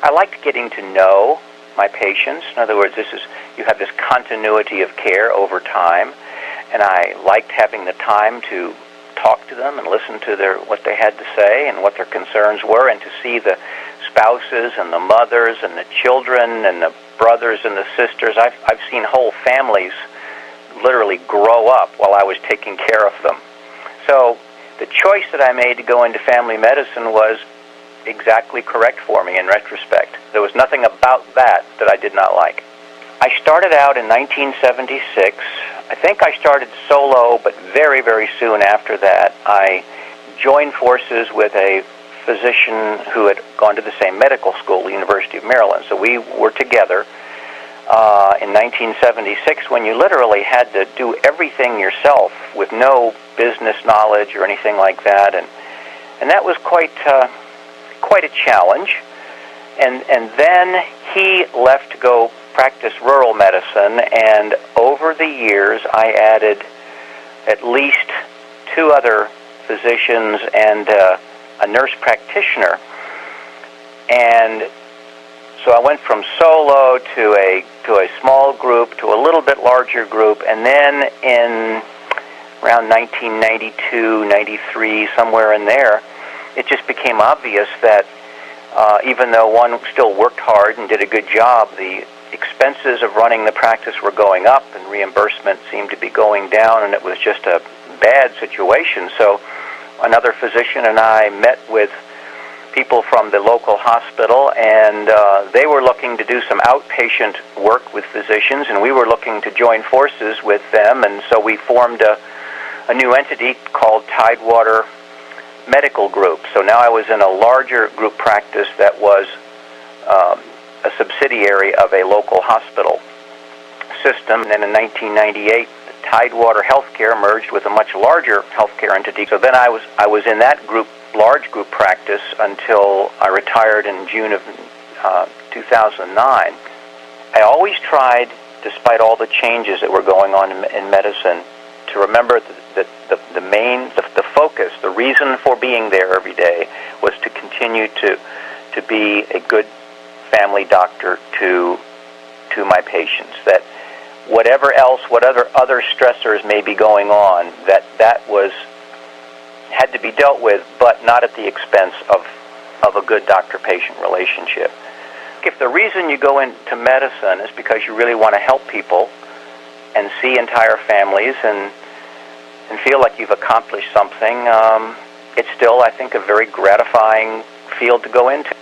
I liked getting to know my patients. In other words, you have this continuity of care over time, and I liked having the time to talk to them and listen to what they had to say and what their concerns were, and to see the spouses and the mothers and the children and the brothers and the sisters. I've seen whole families literally grow up while I was taking care of them. So the choice that I made to go into family medicine was exactly correct for me in retrospect. There was nothing about that I did not like. I started out in 1976. I think I started solo, but very, very soon after that, I joined forces with a physician who had gone to the same medical school, the University of Maryland. So we were together in 1976, when you literally had to do everything yourself with no business knowledge or anything like that, and that was quite a challenge. And then he left to go practice rural medicine, and over the years I added at least 2 other physicians and a nurse practitioner. And so I went from solo to a small group to a little bit larger group, and then in around 1992, 93, somewhere in there, it just became obvious that even though one still worked hard and did a good job, the expenses of running the practice were going up and reimbursement seemed to be going down, and it was just a bad situation. So another physician and I met with people from the local hospital, and they were looking to do some outpatient work with physicians, and we were looking to join forces with them, and so we formed a new entity called Tidewater Medical Group. So now I was in a larger group practice that was a subsidiary of a local hospital system. And then in 1998, Tidewater Healthcare merged with a much larger healthcare entity. So then I was in that large group practice until I retired in June of 2009. I always tried, despite all the changes that were going on in medicine, to remember that the focus, the reason for being there every day was to continue to be a good family doctor to my patients. That whatever else, whatever other stressors may be going on, that had to be dealt with, but not at the expense of a good doctor-patient relationship. If the reason you go into medicine is because you really want to help people and see entire families and feel like you've accomplished something, it's still, I think, a very gratifying field to go into.